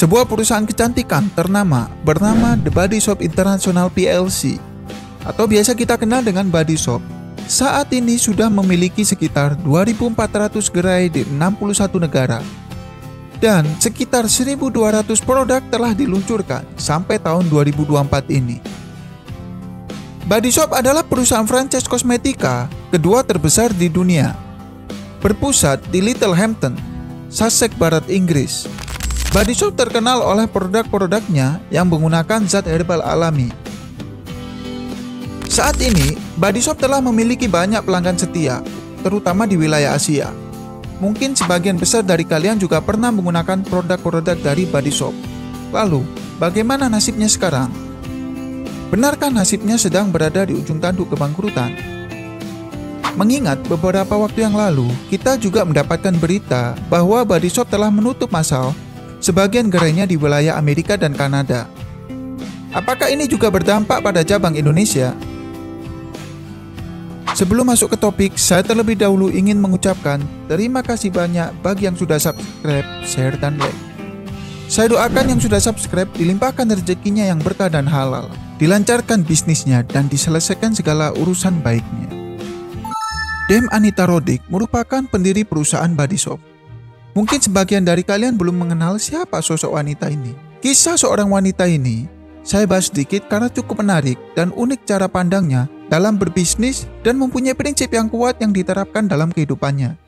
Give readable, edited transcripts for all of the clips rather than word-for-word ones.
sebuah perusahaan kecantikan ternama bernama The Body Shop International PLC, atau biasa kita kenal dengan Body Shop. Saat ini sudah memiliki sekitar 2.400 gerai di 61 negara. Dan sekitar 1.200 produk telah diluncurkan sampai tahun 2024 ini. Body Shop adalah perusahaan franchise kosmetika kedua terbesar di dunia. Berpusat di Littlehampton, Sussex Barat, Inggris. Body Shop terkenal oleh produk-produknya yang menggunakan zat herbal alami. Saat ini, Body Shop telah memiliki banyak pelanggan setia, terutama di wilayah Asia. Mungkin sebagian besar dari kalian juga pernah menggunakan produk-produk dari Body Shop. Lalu, bagaimana nasibnya sekarang? Benarkah nasibnya sedang berada di ujung tanduk kebangkrutan? Mengingat beberapa waktu yang lalu, kita juga mendapatkan berita bahwa Body Shop telah menutup massal sebagian gerainya di wilayah Amerika dan Kanada. Apakah ini juga berdampak pada cabang Indonesia? Sebelum masuk ke topik, saya terlebih dahulu ingin mengucapkan terima kasih banyak bagi yang sudah subscribe, share, dan like. Saya doakan yang sudah subscribe dilimpahkan rezekinya yang berkah dan halal, dilancarkan bisnisnya, dan diselesaikan segala urusan baiknya. Dame Anita Roddick merupakan pendiri perusahaan Body Shop. Mungkin sebagian dari kalian belum mengenal siapa sosok wanita ini. Kisah seorang wanita ini saya bahas sedikit karena cukup menarik dan unik cara pandangnya dalam berbisnis dan mempunyai prinsip yang kuat yang diterapkan dalam kehidupannya.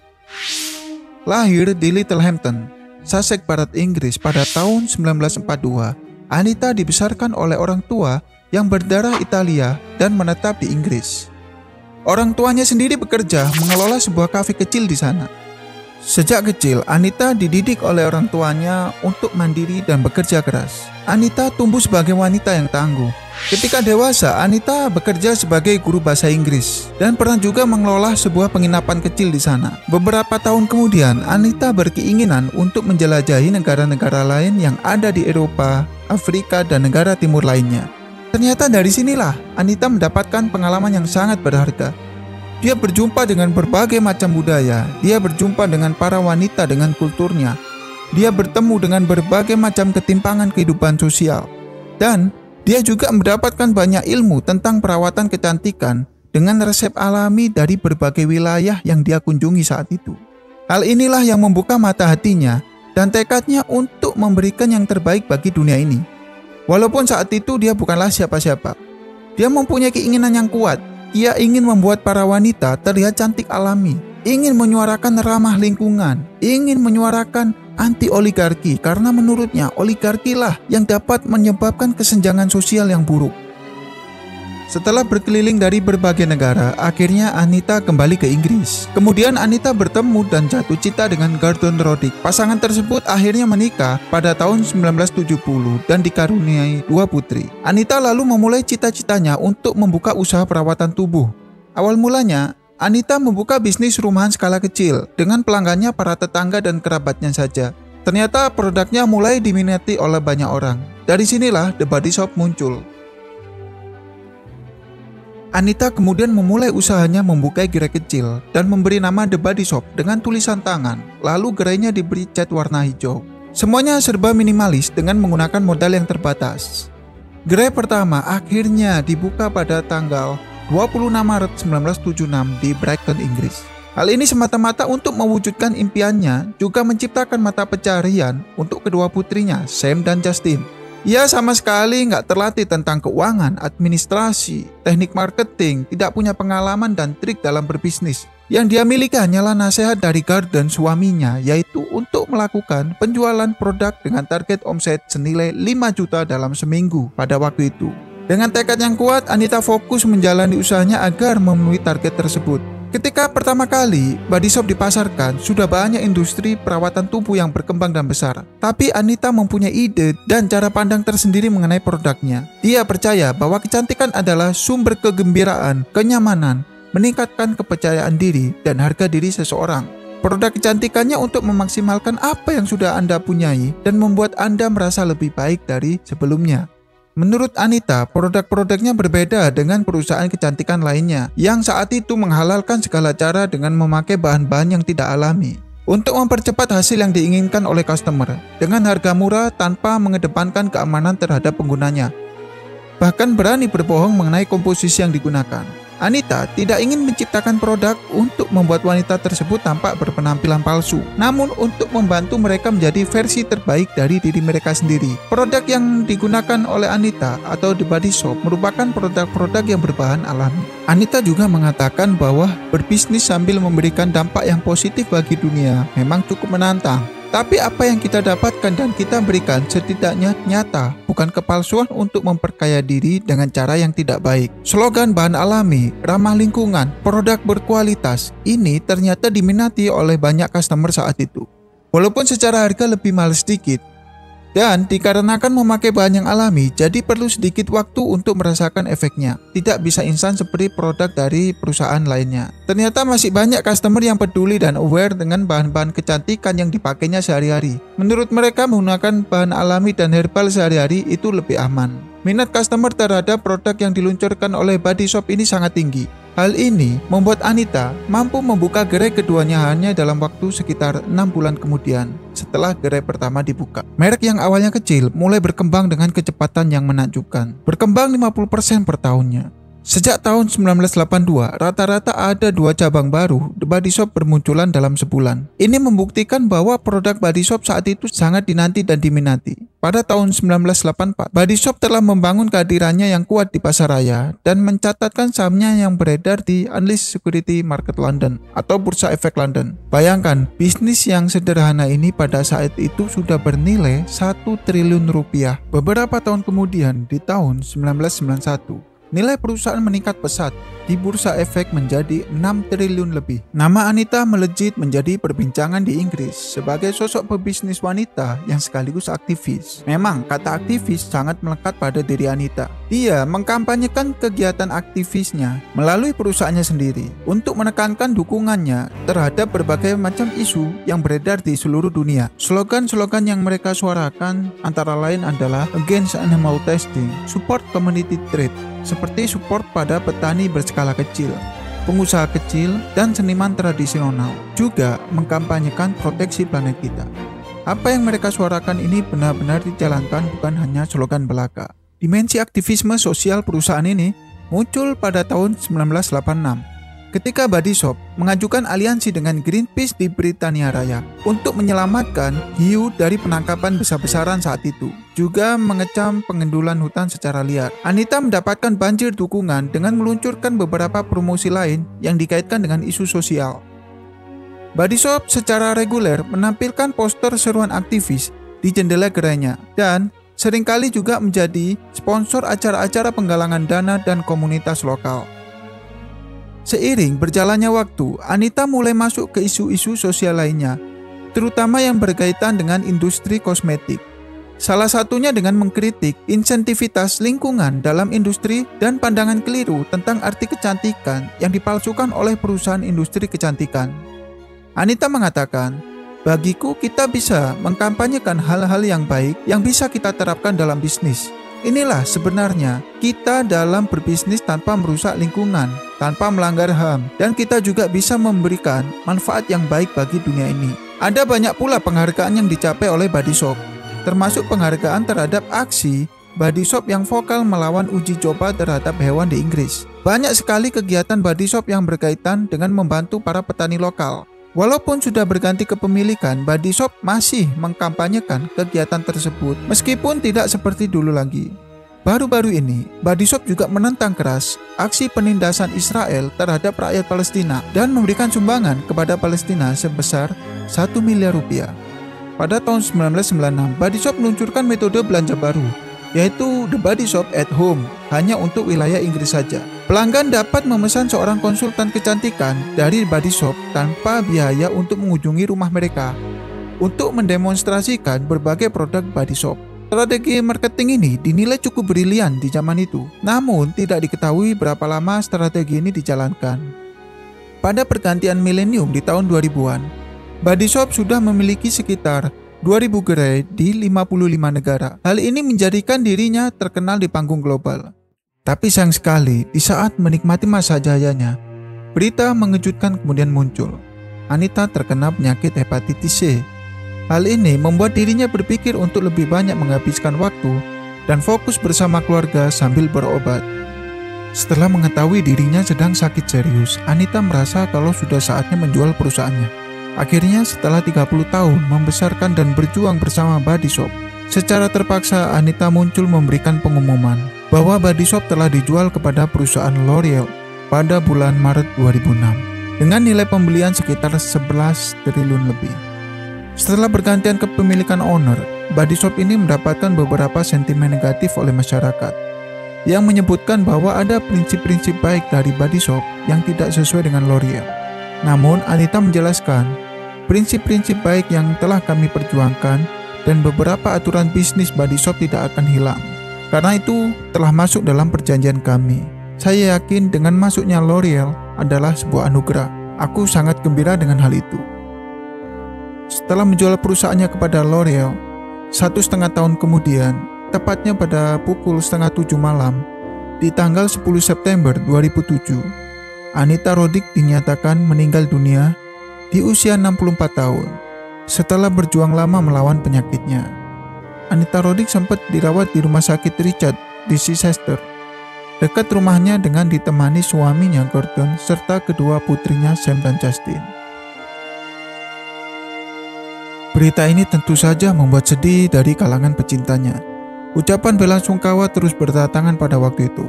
Lahir di Littlehampton, Sussex Barat, Inggris pada tahun 1942, Anita dibesarkan oleh orang tua yang berdarah Italia dan menetap di Inggris. Orang tuanya sendiri bekerja mengelola sebuah kafe kecil di sana. Sejak kecil, Anita dididik oleh orang tuanya untuk mandiri dan bekerja keras. Anita tumbuh sebagai wanita yang tangguh. Ketika dewasa, Anita bekerja sebagai guru bahasa Inggris dan pernah juga mengelola sebuah penginapan kecil di sana. Beberapa tahun kemudian, Anita berkeinginan untuk menjelajahi negara-negara lain yang ada di Eropa, Afrika, dan negara timur lainnya. Ternyata dari sinilah Anita mendapatkan pengalaman yang sangat berharga. Dia berjumpa dengan berbagai macam budaya, dia berjumpa dengan para wanita dengan kulturnya, dia bertemu dengan berbagai macam ketimpangan kehidupan sosial, dan dia juga mendapatkan banyak ilmu tentang perawatan kecantikan dengan resep alami dari berbagai wilayah yang dia kunjungi saat itu. Hal inilah yang membuka mata hatinya dan tekadnya untuk memberikan yang terbaik bagi dunia ini. Walaupun saat itu dia bukanlah siapa-siapa, dia mempunyai keinginan yang kuat. Ia ingin membuat para wanita terlihat cantik alami, ingin menyuarakan ramah lingkungan, ingin menyuarakan anti-oligarki karena menurutnya oligarkilah yang dapat menyebabkan kesenjangan sosial yang buruk. Setelah berkeliling dari berbagai negara, akhirnya Anita kembali ke Inggris. Kemudian Anita bertemu dan jatuh cinta dengan Gordon Roddick. Pasangan tersebut akhirnya menikah pada tahun 1970 dan dikaruniai 2 putri. Anita lalu memulai cita-citanya untuk membuka usaha perawatan tubuh. Awal mulanya, Anita membuka bisnis rumahan skala kecil dengan pelanggannya para tetangga dan kerabatnya saja. Ternyata produknya mulai diminati oleh banyak orang. Dari sinilah The Body Shop muncul. Anita kemudian memulai usahanya membuka gerai kecil dan memberi nama The Body Shop dengan tulisan tangan, lalu gerainya diberi cat warna hijau. Semuanya serba minimalis dengan menggunakan modal yang terbatas. Gerai pertama akhirnya dibuka pada tanggal 26 Maret 1976 di Brighton, Inggris. Hal ini semata-mata untuk mewujudkan impiannya, juga menciptakan mata pencaharian untuk kedua putrinya, Sam dan Justin. Ia sama sekali nggak terlatih tentang keuangan, administrasi, teknik marketing, tidak punya pengalaman dan trik dalam berbisnis. Yang dia miliki hanyalah nasihat dari Gordon suaminya, yaitu untuk melakukan penjualan produk dengan target omset senilai 5 juta dalam seminggu pada waktu itu. Dengan tekad yang kuat, Anita fokus menjalani usahanya agar memenuhi target tersebut. Ketika pertama kali Body Shop dipasarkan, sudah banyak industri perawatan tubuh yang berkembang dan besar. Tapi Anita mempunyai ide dan cara pandang tersendiri mengenai produknya. Dia percaya bahwa kecantikan adalah sumber kegembiraan, kenyamanan, meningkatkan kepercayaan diri, dan harga diri seseorang. Produk kecantikannya untuk memaksimalkan apa yang sudah Anda punyai dan membuat Anda merasa lebih baik dari sebelumnya. Menurut Anita, produk-produknya berbeda dengan perusahaan kecantikan lainnya yang saat itu menghalalkan segala cara dengan memakai bahan-bahan yang tidak alami. untuk mempercepat hasil yang diinginkan oleh customer dengan harga murah tanpa mengedepankan keamanan terhadap penggunanya. Bahkan berani berbohong mengenai komposisi yang digunakan. Anita tidak ingin menciptakan produk untuk membuat wanita tersebut tampak berpenampilan palsu, namun untuk membantu mereka menjadi versi terbaik dari diri mereka sendiri. Produk yang digunakan oleh Anita atau The Body Shop merupakan produk-produk yang berbahan alami. Anita juga mengatakan bahwa berbisnis sambil memberikan dampak yang positif bagi dunia memang cukup menantang. Tapi apa yang kita dapatkan dan kita berikan setidaknya nyata, bukan kepalsuan untuk memperkaya diri dengan cara yang tidak baik. Slogan bahan alami, ramah lingkungan, produk berkualitas, ini ternyata diminati oleh banyak customer saat itu. Walaupun secara harga lebih mahal sedikit, dan dikarenakan memakai bahan yang alami, jadi perlu sedikit waktu untuk merasakan efeknya. Tidak bisa instan seperti produk dari perusahaan lainnya. Ternyata masih banyak customer yang peduli dan aware dengan bahan-bahan kecantikan yang dipakainya sehari-hari. Menurut mereka, menggunakan bahan alami dan herbal sehari-hari itu lebih aman. Minat customer terhadap produk yang diluncurkan oleh Body Shop ini sangat tinggi. Hal ini membuat Anita mampu membuka gerai keduanya hanya dalam waktu sekitar 6 bulan kemudian setelah gerai pertama dibuka. Merek yang awalnya kecil mulai berkembang dengan kecepatan yang menakjubkan, berkembang 50% per tahunnya. Sejak tahun 1982, rata-rata ada 2 cabang baru The Body Shop bermunculan dalam sebulan. Ini membuktikan bahwa produk Body Shop saat itu sangat dinanti dan diminati. Pada tahun 1984, Body Shop telah membangun kehadirannya yang kuat di pasar raya dan mencatatkan sahamnya yang beredar di Unlisted Security Market London atau Bursa Efek London. Bayangkan, bisnis yang sederhana ini pada saat itu sudah bernilai 1 triliun rupiah. Beberapa tahun kemudian, di tahun 1991, nilai perusahaan meningkat pesat di Bursa Efek menjadi 6 triliun lebih. Nama Anita melejit menjadi perbincangan di Inggris sebagai sosok pebisnis wanita yang sekaligus aktivis. Memang kata aktivis sangat melekat pada diri Anita. Dia mengkampanyekan kegiatan aktivisnya melalui perusahaannya sendiri untuk menekankan dukungannya terhadap berbagai macam isu yang beredar di seluruh dunia. Slogan-slogan yang mereka suarakan antara lain adalah Against Animal Testing, Support Community Trade, seperti support pada petani berskala kecil, pengusaha kecil, dan seniman tradisional, juga mengkampanyekan proteksi planet kita. Apa yang mereka suarakan ini benar-benar dijalankan, bukan hanya slogan belaka. Dimensi aktivisme sosial perusahaan ini muncul pada tahun 1986 ketika Body Shop mengajukan aliansi dengan Greenpeace di Britania Raya untuk menyelamatkan hiu dari penangkapan besar-besaran saat itu, juga mengecam pengendulan hutan secara liar. Anita mendapatkan banjir dukungan dengan meluncurkan beberapa promosi lain yang dikaitkan dengan isu sosial. Body Shop secara reguler menampilkan poster seruan aktivis di jendela gerainya dan seringkali juga menjadi sponsor acara-acara penggalangan dana dan komunitas lokal. Seiring berjalannya waktu, Anita mulai masuk ke isu-isu sosial lainnya, terutama yang berkaitan dengan industri kosmetik. Salah satunya dengan mengkritik insentivitas lingkungan dalam industri dan pandangan keliru tentang arti kecantikan yang dipalsukan oleh perusahaan industri kecantikan. Anita mengatakan, "Bagiku kita bisa mengkampanyekan hal-hal yang baik yang bisa kita terapkan dalam bisnis. Inilah sebenarnya kita dalam berbisnis tanpa merusak lingkungan, tanpa melanggar HAM, dan kita juga bisa memberikan manfaat yang baik bagi dunia ini." Ada banyak pula penghargaan yang dicapai oleh Body Shop, termasuk penghargaan terhadap aksi Body Shop yang vokal melawan uji coba terhadap hewan di Inggris. Banyak sekali kegiatan Body Shop yang berkaitan dengan membantu para petani lokal. Walaupun sudah berganti kepemilikan, Body Shop masih mengkampanyekan kegiatan tersebut meskipun tidak seperti dulu lagi. Baru-baru ini, Body Shop juga menentang keras aksi penindasan Israel terhadap rakyat Palestina dan memberikan sumbangan kepada Palestina sebesar 1 miliar rupiah. Pada tahun 1996, Body Shop meluncurkan metode belanja baru, yaitu The Body Shop at Home, hanya untuk wilayah Inggris saja. Pelanggan dapat memesan seorang konsultan kecantikan dari Body Shop tanpa biaya untuk mengunjungi rumah mereka untuk mendemonstrasikan berbagai produk Body Shop. Strategi marketing ini dinilai cukup brilian di zaman itu, namun tidak diketahui berapa lama strategi ini dijalankan. Pada pergantian milenium di tahun 2000-an, Body Shop sudah memiliki sekitar 2.000 gerai di 55 negara. Hal ini menjadikan dirinya terkenal di panggung global. Tapi sayang sekali, di saat menikmati masa jayanya, berita mengejutkan kemudian muncul. Anita terkena penyakit hepatitis C. Hal ini membuat dirinya berpikir untuk lebih banyak menghabiskan waktu dan fokus bersama keluarga sambil berobat. Setelah mengetahui dirinya sedang sakit serius, Anita merasa kalau sudah saatnya menjual perusahaannya. Akhirnya setelah 30 tahun membesarkan dan berjuang bersama Body Shop, secara terpaksa Anita muncul memberikan pengumuman bahwa Body Shop telah dijual kepada perusahaan L'Oreal pada bulan Maret 2006 dengan nilai pembelian sekitar 11 triliun lebih. Setelah bergantian kepemilikan owner, Body Shop ini mendapatkan beberapa sentimen negatif oleh masyarakat yang menyebutkan bahwa ada prinsip-prinsip baik dari Body Shop yang tidak sesuai dengan L'Oreal. Namun, Anita menjelaskan, prinsip-prinsip baik yang telah kami perjuangkan dan beberapa aturan bisnis Body Shop tidak akan hilang. Karena itu telah masuk dalam perjanjian kami. Saya yakin dengan masuknya L'Oreal adalah sebuah anugerah. Aku sangat gembira dengan hal itu. Setelah menjual perusahaannya kepada L'Oreal, 1,5 tahun kemudian, tepatnya pada pukul 6:30 malam, di tanggal 10 September 2007, Anita Roddick dinyatakan meninggal dunia di usia 64 tahun setelah berjuang lama melawan penyakitnya. Anita Roddick sempat dirawat di rumah sakit Richard di Chichester, dekat rumahnya dengan ditemani suaminya Gordon serta kedua putrinya Sam dan Justin. Berita ini tentu saja membuat sedih dari kalangan pecintanya. Ucapan belasungkawa terus berdatangan pada waktu itu.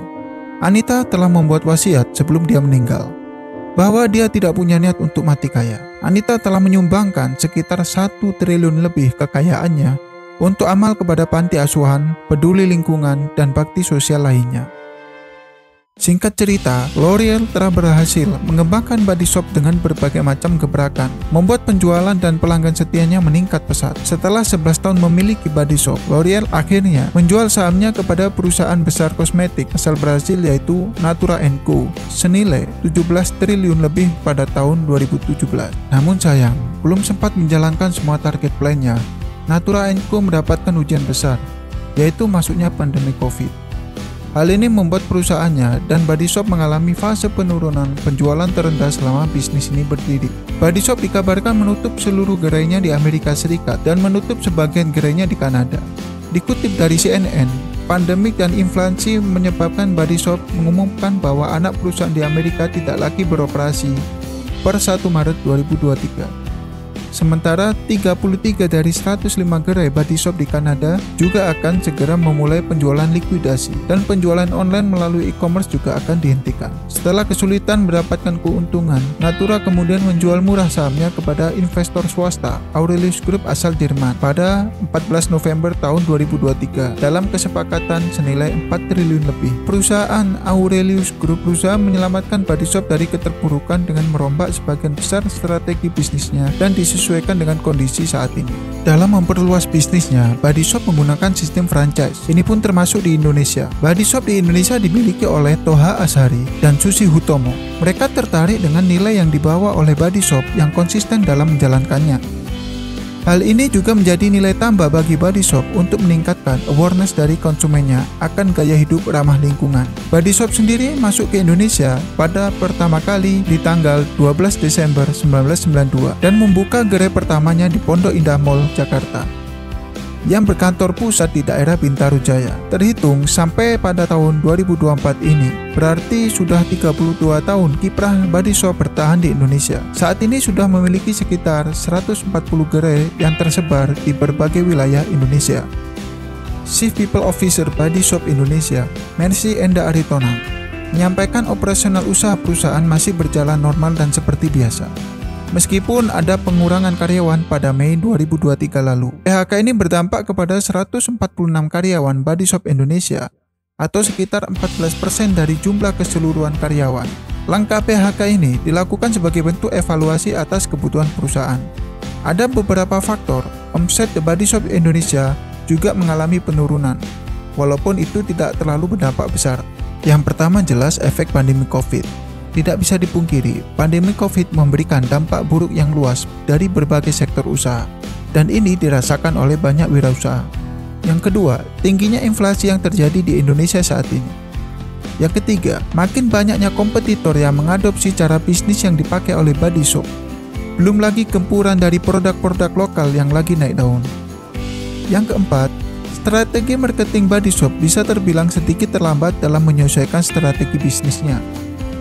Anita telah membuat wasiat sebelum dia meninggal, bahwa dia tidak punya niat untuk mati kaya. Anita telah menyumbangkan sekitar 1 triliun lebih kekayaannya untuk amal kepada panti asuhan, peduli lingkungan, dan bakti sosial lainnya. Singkat cerita, L'Oreal telah berhasil mengembangkan Body Shop dengan berbagai macam gebrakan, membuat penjualan dan pelanggan setianya meningkat pesat. Setelah 11 tahun memiliki Body Shop, L'Oreal akhirnya menjual sahamnya kepada perusahaan besar kosmetik asal Brasil yaitu Natura & Co senilai 17 triliun lebih pada tahun 2017. Namun sayang, belum sempat menjalankan semua target plan-nya. Natura & Co mendapatkan ujian besar, yaitu masuknya pandemi COVID. Hal ini membuat perusahaannya dan Body Shop mengalami fase penurunan penjualan terendah selama bisnis ini berdiri. Body Shop dikabarkan menutup seluruh gerainya di Amerika Serikat dan menutup sebagian gerainya di Kanada. Dikutip dari CNN, pandemik dan inflasi menyebabkan Body Shop mengumumkan bahwa anak perusahaan di Amerika tidak lagi beroperasi per 1 Maret 2023. Sementara 33 dari 105 gerai Body Shop di Kanada juga akan segera memulai penjualan likuidasi dan penjualan online melalui e-commerce juga akan dihentikan. Setelah kesulitan mendapatkan keuntungan, Natura kemudian menjual murah sahamnya kepada investor swasta Aurelius Group asal Jerman pada 14 November tahun 2023 dalam kesepakatan senilai 4 triliun lebih. Perusahaan Aurelius Group berusaha menyelamatkan Body Shop dari keterpurukan dengan merombak sebagian besar strategi bisnisnya dan disesuaikan dengan kondisi saat ini. Dalam memperluas bisnisnya, Body Shop menggunakan sistem franchise. Ini pun termasuk di Indonesia. Body Shop di Indonesia dimiliki oleh Toha Ashari dan Susi Hutomo. Mereka tertarik dengan nilai yang dibawa oleh Body Shop yang konsisten dalam menjalankannya. Hal ini juga menjadi nilai tambah bagi Body Shop untuk meningkatkan awareness dari konsumennya akan gaya hidup ramah lingkungan. Body Shop sendiri masuk ke Indonesia pada pertama kali di tanggal 12 Desember 1992 dan membuka gerai pertamanya di Pondok Indah Mall, Jakarta, yang berkantor pusat di daerah Bintaro Jaya. Terhitung sampai pada tahun 2024 ini, berarti sudah 32 tahun kiprah Body Shop bertahan di Indonesia. Saat ini sudah memiliki sekitar 140 gerai yang tersebar di berbagai wilayah Indonesia. Chief People Officer Body Shop Indonesia, Mercy Enda Aritonang, menyampaikan operasional usaha perusahaan masih berjalan normal dan seperti biasa, meskipun ada pengurangan karyawan pada Mei 2023 lalu. PHK ini berdampak kepada 146 karyawan Body Shop Indonesia atau sekitar 14% dari jumlah keseluruhan karyawan. Langkah PHK ini dilakukan sebagai bentuk evaluasi atas kebutuhan perusahaan. Ada beberapa faktor, omset The Body Shop Indonesia juga mengalami penurunan, walaupun itu tidak terlalu berdampak besar. Yang pertama jelas efek pandemi COVID. Tidak bisa dipungkiri, pandemi COVID memberikan dampak buruk yang luas dari berbagai sektor usaha, dan ini dirasakan oleh banyak wirausaha. Yang kedua, tingginya inflasi yang terjadi di Indonesia saat ini. Yang ketiga, makin banyaknya kompetitor yang mengadopsi cara bisnis yang dipakai oleh Body Shop. Belum lagi gempuran dari produk-produk lokal yang lagi naik daun. Yang keempat, strategi marketing Body Shop bisa terbilang sedikit terlambat dalam menyesuaikan strategi bisnisnya.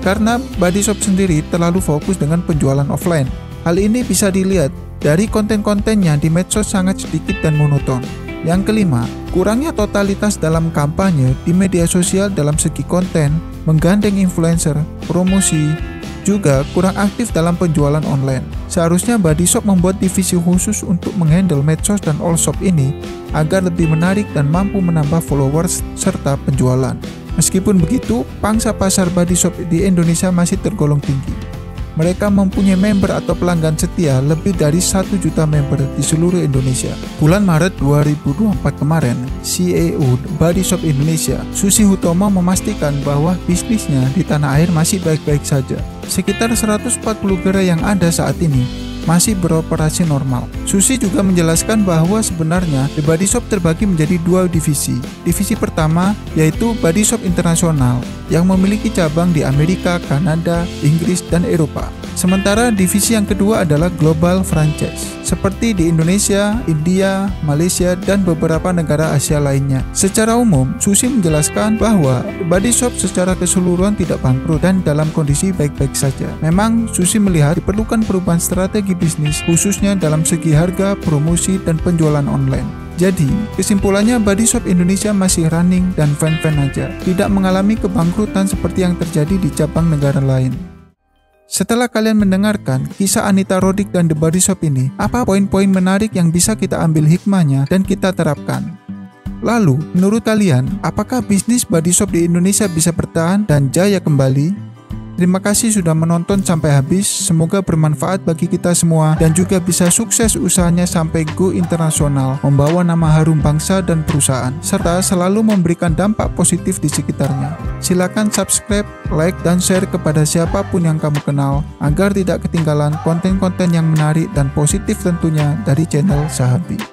Karena Body Shop sendiri terlalu fokus dengan penjualan offline. Hal ini bisa dilihat dari konten-kontennya di medsos sangat sedikit dan monoton. Yang kelima, kurangnya totalitas dalam kampanye di media sosial dalam segi konten, menggandeng influencer, promosi, juga kurang aktif dalam penjualan online. Seharusnya Body Shop membuat divisi khusus untuk menghandle medsos dan all shop ini agar lebih menarik dan mampu menambah followers serta penjualan. Meskipun begitu, pangsa pasar Body Shop di Indonesia masih tergolong tinggi. Mereka mempunyai member atau pelanggan setia lebih dari 1 juta member di seluruh Indonesia. Bulan Maret 2024 kemarin, CEO Body Shop Indonesia, Susi Hutomo memastikan bahwa bisnisnya di tanah air masih baik-baik saja. Sekitar 140 gerai yang ada saat ini masih beroperasi normal. Susi juga menjelaskan bahwa sebenarnya The Body Shop terbagi menjadi 2 divisi. Divisi pertama yaitu Body Shop Internasional yang memiliki cabang di Amerika, Kanada, Inggris, dan Eropa. Sementara divisi yang kedua adalah Global Franchise, seperti di Indonesia, India, Malaysia, dan beberapa negara Asia lainnya. Secara umum, Susi menjelaskan bahwa Body Shop secara keseluruhan tidak bangkrut dan dalam kondisi baik-baik saja. Memang Susi melihat diperlukan perubahan strategi bisnis, khususnya dalam segi harga, promosi, dan penjualan online. Jadi, kesimpulannya Body Shop Indonesia masih running dan fan-fan aja, tidak mengalami kebangkrutan seperti yang terjadi di cabang negara lain. Setelah kalian mendengarkan kisah Anita Roddick dan The Body Shop ini, apa poin-poin menarik yang bisa kita ambil hikmahnya dan kita terapkan? Lalu, menurut kalian, apakah bisnis Body Shop di Indonesia bisa bertahan dan jaya kembali? Terima kasih sudah menonton sampai habis, semoga bermanfaat bagi kita semua dan juga bisa sukses usahanya sampai go internasional, membawa nama harum bangsa dan perusahaan, serta selalu memberikan dampak positif di sekitarnya. Silakan subscribe, like, dan share kepada siapapun yang kamu kenal, agar tidak ketinggalan konten-konten yang menarik dan positif tentunya dari channel Sahabi.